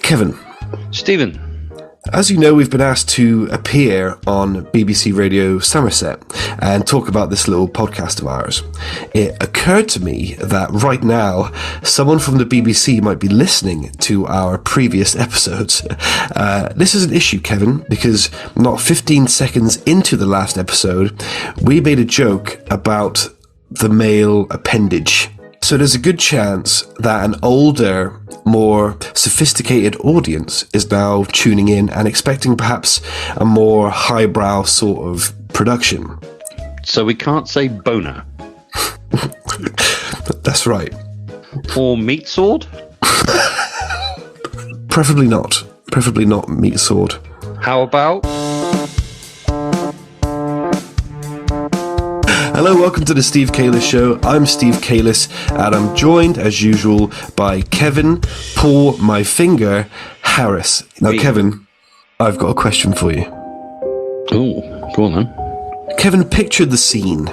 Kevin. Stephen. As you know, we've been asked to appear on BBC Radio Somerset and talk about this little podcast of ours. It occurred to me that right now, someone from the BBC might be listening to our previous episodes. This is an issue, Kevin, because not 15 seconds into the last episode, we made a joke about the male appendage. So there's a good chance that an older, more sophisticated audience is now tuning in and expecting perhaps a more highbrow sort of production. So we can't say boner. That's right. Or meat sword? Preferably not. Preferably not meat sword. How about... Hello, welcome to the Steve Calis Show. I'm Steve Calis, and I'm joined, as usual, by Kevin, Paul, my finger, Harris. Now, Kevin, I've got a question for you. Oh, go on then. Kevin, picture the scene.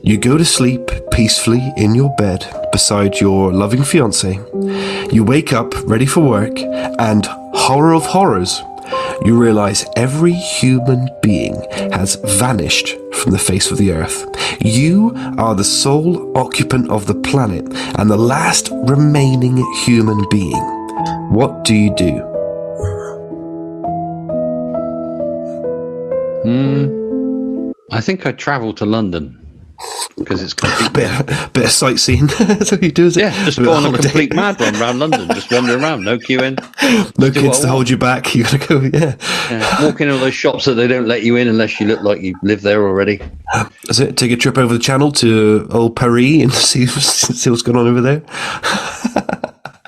You go to sleep peacefully in your bed beside your loving fiancé. You wake up ready for work, and horror of horrors, you realize every human being has vanished from the face of the earth. You are the sole occupant of the planet and the last remaining human being. What do you do? I think I'd travel to London. Because it's complete... bit of sightseeing. That's what you do, is it? Yeah, just go on a complete mad run around London. Just wander around, no queuing. No kids to hold you back. You gotta go, yeah. Walk in all those shops that they don't let you in unless you look like you live there already. Is it? Take a trip over the channel to old Paris and see what's going on over there?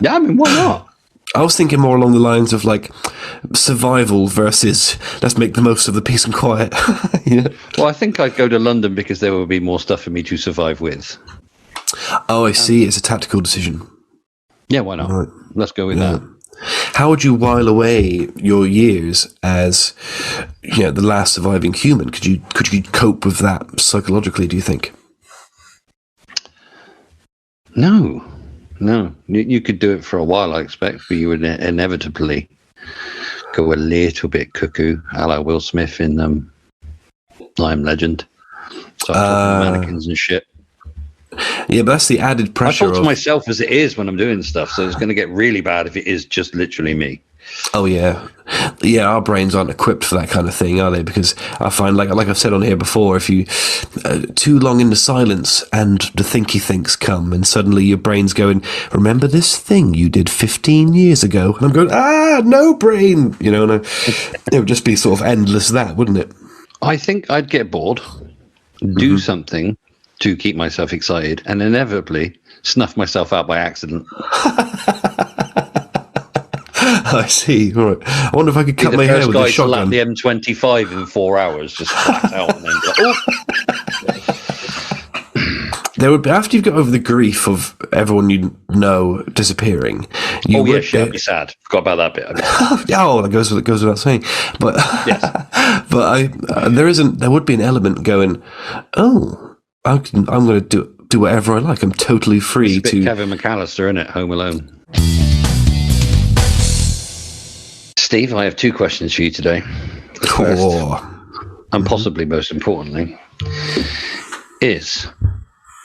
Yeah, I mean, why not? I was thinking more along the lines of like survival versus let's make the most of the peace and quiet. Yeah. Well, I think I'd go to London because there would be more stuff for me to survive with. Oh, I see. It's a tactical decision. Yeah, why not? Right. Let's go with that. How would you while away your years as the last surviving human? Could you cope with that psychologically, do you think? No. You could do it for a while, I expect, but you would inevitably go a little bit cuckoo, a la Will Smith in I Am Legend. Start talking mannequins and shit. Yeah, but that's the added pressure. I talk to myself as it is when I'm doing stuff, so it's going to get really bad if it is just literally me. Oh, yeah. Yeah, our brains aren't equipped for that kind of thing, are they? Because I find, like I've said on here before, if you too long in the silence and the thinky thinks come and suddenly your brain's going, remember this thing you did 15 years ago? And I'm going, no brain! And it would just be sort of endless that, wouldn't it? I think I'd get bored, do something to keep myself excited, and inevitably snuff myself out by accident. I see. All right. I wonder if I could cut my hair with a shotgun. The M25 in 4 hours, just flat out, and then There would be, after you've got over the grief of everyone you know disappearing. I'd be sad. Forgot about that bit. That goes without saying. But yes. But there would be an element going, I'm going to do whatever I like. I'm totally free to. Kevin McAllister, innit? Home Alone. Steve, I have 2 questions for you today. The first, and possibly most importantly, is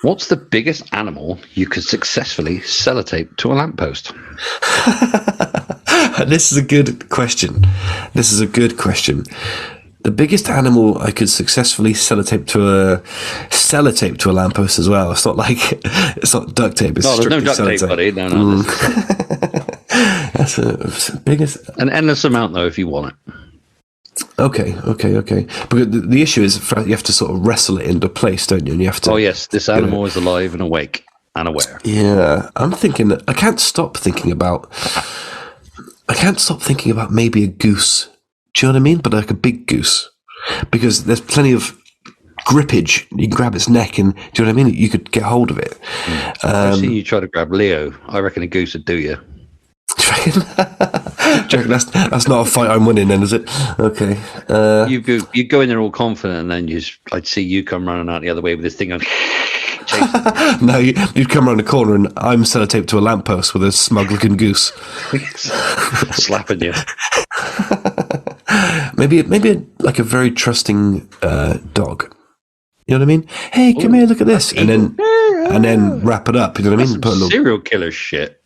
what's the biggest animal you could successfully sellotape to a lamppost? This is a good question. The biggest animal I could successfully sellotape to a lamppost as well. It's not duct tape. It's there's no duct tape, buddy. No. That's the biggest. An endless amount, though, if you want it. Okay. But the issue is you have to sort of wrestle it into place, don't you? And you have to. Oh yes, this animal is alive and awake and aware. Yeah, I'm thinking. I can't stop thinking about maybe a goose. Do you know what I mean? But like a big goose, because there's plenty of grippage. You can grab its neck, and do you know what I mean? You could get hold of it. I've seen you try to grab Leo. I reckon a goose would do you. Do you reckon that's not a fight I'm winning then, is it? Okay. You go in there all confident, and then I'd see you come running out the other way with this thing on, chasing you. No, you'd come around the corner and I'm sellotaped to a lamppost with a smug-looking goose. Slapping you. Maybe like a very trusting dog. You know what I mean? Hey, come here, look at this, and then wrap it up. You know what I mean? Put a little serial killer shit.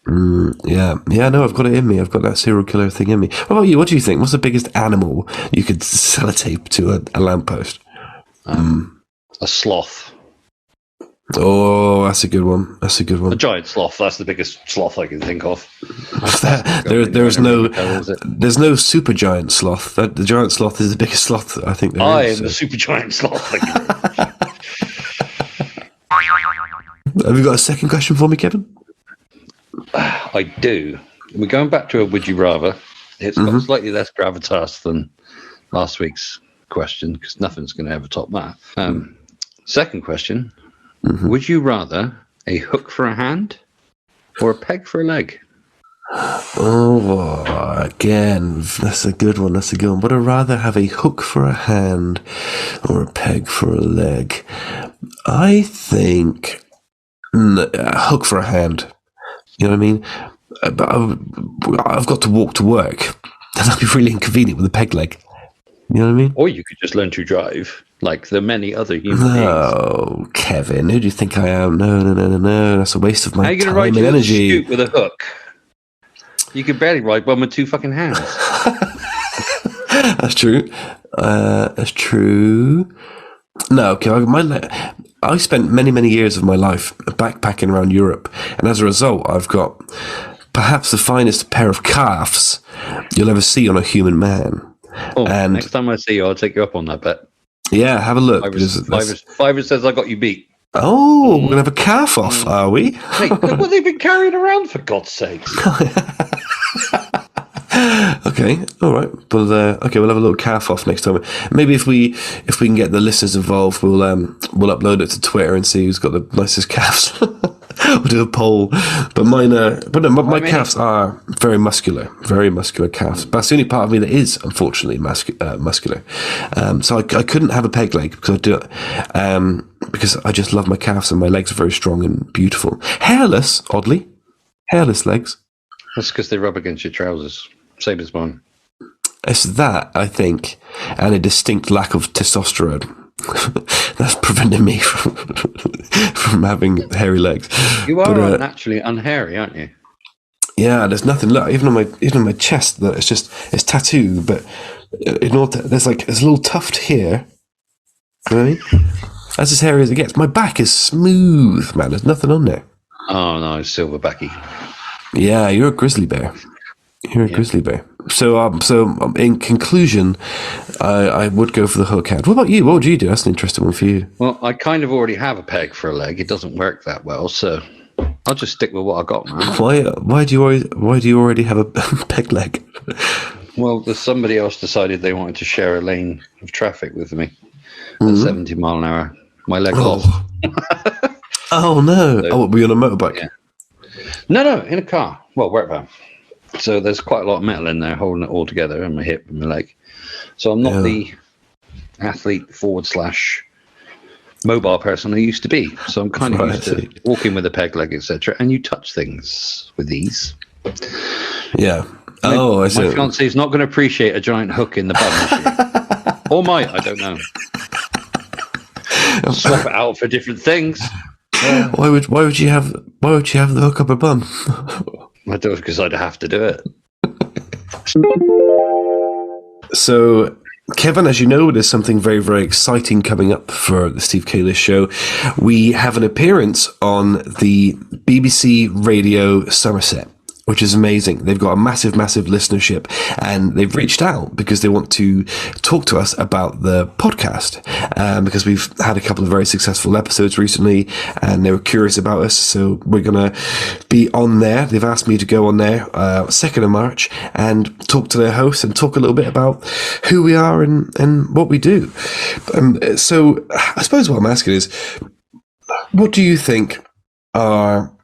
Yeah. No, I've got it in me. I've got that serial killer thing in me. What about you? What do you think? What's the biggest animal you could sellotape to a lamppost? A sloth. Oh, that's a good one. A giant sloth. That's the biggest sloth I can think of. There's no super giant sloth. The giant sloth is the biggest sloth I think there I is. am the super giant sloth. Have you got a second question for me, Kevin? I do. We're going back to a would you rather. It's got slightly less gravitas than last week's question because nothing's going to ever top that. Second question. Would you rather a hook for a hand or a peg for a leg? Oh, again, that's a good one. Would I rather have a hook for a hand or a peg for a leg? I think a hook for a hand. You know what I mean? But I've got to walk to work. That'd be really inconvenient with a peg leg. You know what I mean? Or you could just learn to drive, like the many other human beings. No, Kevin, who do you think I am? No. That's a waste of my time and energy. How are you going to ride your scoot with a hook? You could barely ride one with two fucking hands. That's true. No, okay. I spent many years of my life backpacking around Europe, and as a result, I've got perhaps the finest pair of calves you'll ever see on a human man. Oh, and next time I see you, I'll take you up on that bet. Yeah, have a look. Fiverr says I got you beat. Oh, we're going to have a calf off, are we? Hey, look what they've been carrying around, for God's sakes. Okay, all right. Well, we'll have a little calf off next time. Maybe if we can get the listeners involved, we'll upload it to Twitter and see who's got the nicest calves. We'll do a poll. But my calves are very muscular calves. But that's the only part of me that is unfortunately muscular. So I couldn't have a peg leg because I just love my calves and my legs are very strong and beautiful. Hairless legs. That's because they rub against your trousers. Same as mine. It's that, I think, and a distinct lack of testosterone. That's preventing me from having hairy legs. You are naturally unhairy, aren't you? Yeah, there's nothing. Look, even on my chest, that it's tattooed, but there's a little tuft here. You know what I mean? That's as hairy as it gets. My back is smooth, man. There's nothing on there. Oh no, silverbacky. Yeah, you're a grizzly bear. Grizzly bear. So in conclusion, I would go for the hook hand. What about you? What would you do? That's an interesting one for you. Well, I kind of already have a peg for a leg. It doesn't work that well, so I'll just stick with what I got, man. Why do you already have a peg leg? Well, there's somebody else decided they wanted to share a lane of traffic with me at 70 mile an hour. My leg lost. Oh no! So, were you on a motorbike? Yeah. No, in a car. Well, wherever. So there's quite a lot of metal in there holding it all together on my hip and my leg. So I'm not the athlete / mobile person I used to be. So I'm kind of used to walking with a peg leg, etc. And you touch things with these. Yeah. My fiance is not going to appreciate a giant hook in the bum. Or might, I don't know. Swap it out for different things. Why would you have the hook up a bum? I do it because I'd have to do it. So, Kevin, as you know, there's something very, very exciting coming up for the Steve Calis show. We have an appearance on the BBC Radio Somerset, which is amazing. They've got a massive listenership, and they've reached out because they want to talk to us about the podcast, because we've had a couple of very successful episodes recently, and they were curious about us. So we're going to be on there. They've asked me to go on there 2nd of March and talk to their hosts and talk a little bit about who we are and what we do. So I suppose what I'm asking is, what do you think are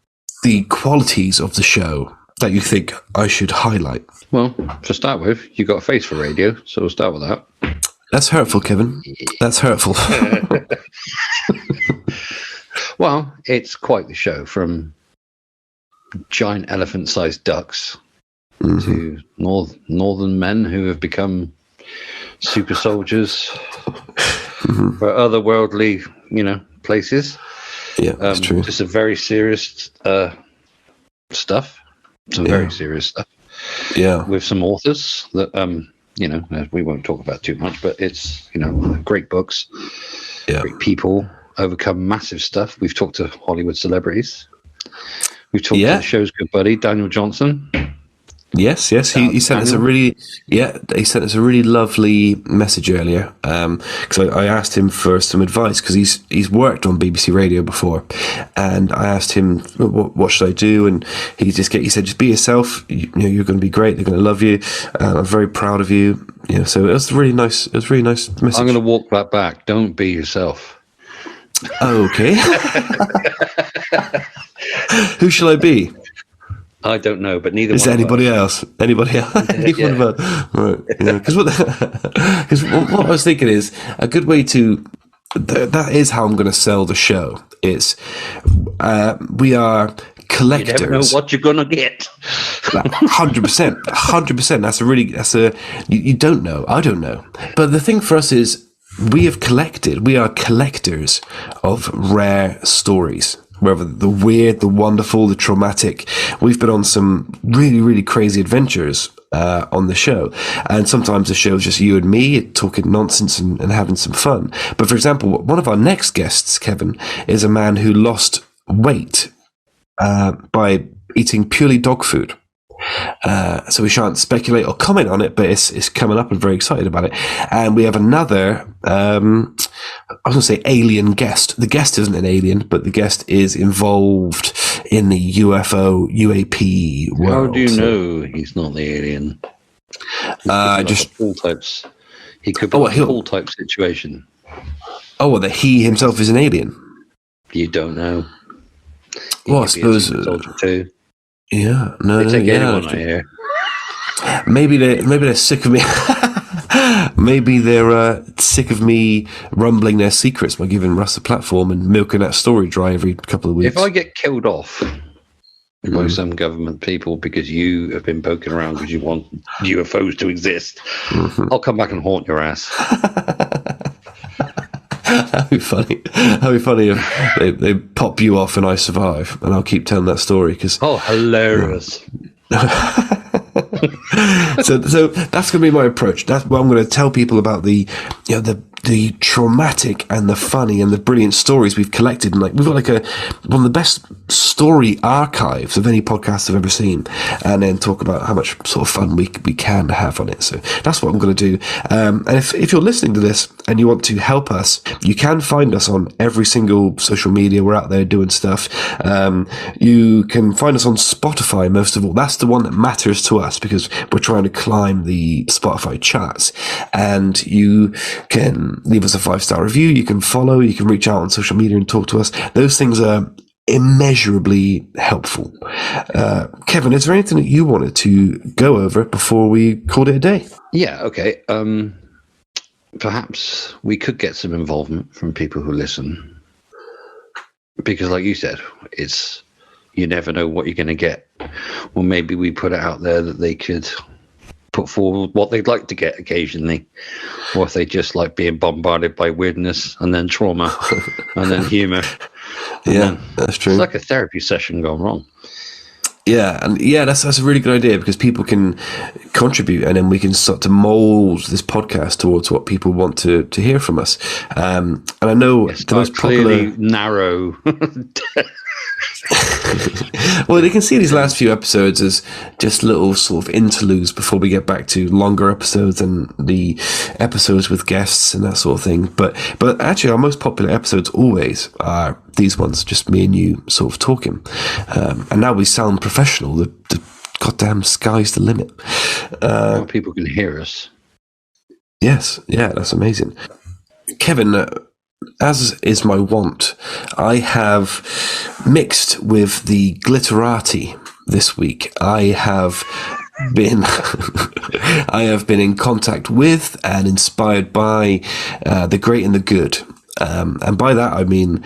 the qualities of the show that you think I should highlight? Well, to start with, you got a face for radio, so we'll start with that. That's hurtful, Kevin. That's hurtful. Well, it's quite the show, from giant elephant-sized ducks to northern men who have become super soldiers for otherworldly, places. Yeah, that's true. Just a very serious stuff. Some very serious stuff. Yeah. With some authors that, we won't talk about too much, but it's, great books, great people, overcome massive stuff. We've talked to Hollywood celebrities. We've talked to the show's good buddy, Daniel Johnson. Yes. He sent us a really, he sent us a really lovely message earlier. Because I asked him for some advice, because he's worked on BBC Radio before, and I asked him what should I do, and he said just be yourself. You're going to be great. They're going to love you. I'm very proud of you. So it was really nice. It was a really nice message. I'm going to walk that back. Don't be yourself. Okay. Who shall I be? I don't know, but neither. Is there anybody else? Anybody else? Right. Because what I was thinking is a good way to. That is how I'm going to sell the show. It's we are collectors. You never know what you're going to get. 100%. 100%. You don't know. I don't know. But the thing for us is we are collectors of rare stories. Whether the weird, the wonderful, the traumatic. We've been on some really, really crazy adventures on the show. And sometimes the show is just you and me talking nonsense and having some fun. But for example, one of our next guests, Kevin, is a man who lost weight by eating purely dog food. So we shan't speculate or comment on it, but it's coming up and very excited about it. And we have another, I was going to say alien guest. The guest isn't an alien, but the guest is involved in the UAP world. How do you know he's not the alien? Just pool types. He could be a pool type situation. Oh, well, that he himself is an alien. You don't know. Well, I suppose. Too. Yeah, anyone I hear. Maybe they're sick of me. Maybe they're sick of me rumbling their secrets by giving Russ a platform and milking that story dry every couple of weeks. If I get killed off by some government people because you have been poking around because you want UFOs to exist, I'll come back and haunt your ass. That'd be funny. That'd be funny if they pop you off and I survive, and I'll keep telling that story. Hilarious. So that's going to be my approach. That's what I'm going to tell people about the traumatic and the funny and the brilliant stories we've collected. And we've got one of the best story archives of any podcast I've ever seen, and then talk about how much sort of fun we can have on it. So that's what I'm going to do. And if you're listening to this and you want to help us, you can find us on every single social media. We're out there doing stuff. You can find us on Spotify, most of all. That's the one that matters to us because we're trying to climb the Spotify charts. And you can leave us a 5-star review. You can follow. You can reach out on social media and talk to us. Those things are immeasurably helpful. Kevin, is there anything that you wanted to go over before we called it a day? Yeah, okay. Perhaps we could get some involvement from people who listen. Because like you said, you never know what you're going to get. Well, maybe we put it out there that they could put forward what they'd like to get occasionally, or if they just like being bombarded by weirdness and then trauma and then humor. That's true. It's like a therapy session gone wrong. That's a really good idea because people can contribute, and then we can start to mold this podcast towards what people want to hear from us. And I know the most clearly narrow. Well, they can see these last few episodes as just little sort of interludes before we get back to longer episodes and the episodes with guests and that sort of thing. But actually, our most popular episodes always are these ones, just me and you sort of talking. And now we sound professional. The goddamn sky's the limit. Now people can hear us. Yes, that's amazing. Kevin, as is my wont, I have mixed with the glitterati this week. I have been in contact with and inspired by the great and the good. And by that, I mean,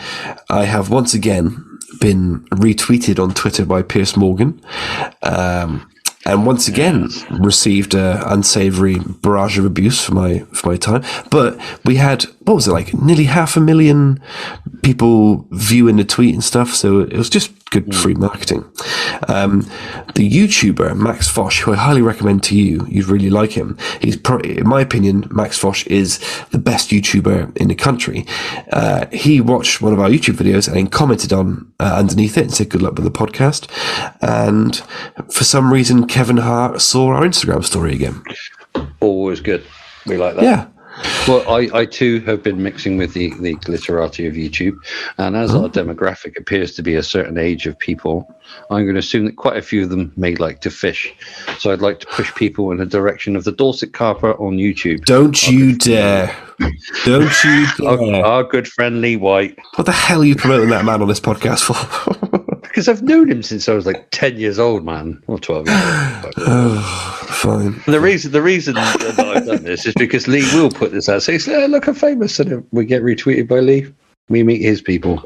I have once again been retweeted on Twitter by Piers Morgan. And once again, received an unsavory barrage of abuse for my time. But we had, what was it, like nearly 500,000 people viewing the tweet and stuff. So it was just good free marketing. The YouTuber, Max Fosh, who I highly recommend to you, you'd really like him. He's in my opinion, Max Fosh is the best YouTuber in the country. He watched one of our YouTube videos and then commented on underneath it and said, good luck with the podcast. And for some reason, Kevin Hart saw our Instagram story again. Always good. We like that. Yeah. Well, I too have been mixing with the glitterati of YouTube, and as our demographic appears to be a certain age of people, I'm going to assume that quite a few of them may like to fish. So I'd like to push people in the direction of the Dorset Carper on YouTube. Don't you dare. Don't you dare. Our good friend Lee White. What the hell are you promoting that man on this podcast for? Because I've known him since I was like 10 years old, man. Or 12 years old. Oh, fine. The reason that I've done this is because Lee will put this out. So he's like, look, I'm famous. And we get retweeted by Lee. We meet his people.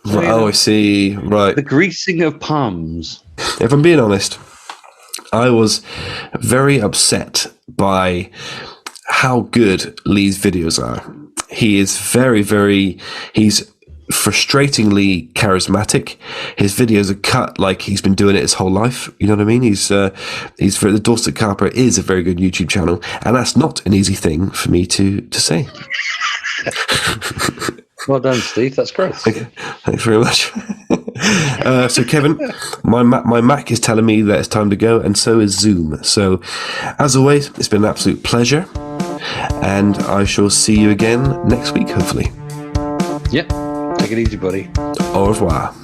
Right, I see. Right. The greasing of palms. If I'm being honest, I was very upset by how good Lee's videos are. He is he's frustratingly charismatic. His videos are cut like he's been doing it his whole life. You know what I mean? The Dorset Carper is a very good YouTube channel, and that's not an easy thing for me to say. Well done, Steve. That's great. Okay. Thanks very much. So, Kevin, my Mac is telling me that it's time to go, and so is Zoom. So, as always, it's been an absolute pleasure, and I shall see you again next week, hopefully. Yep. Take it easy, buddy. Au revoir.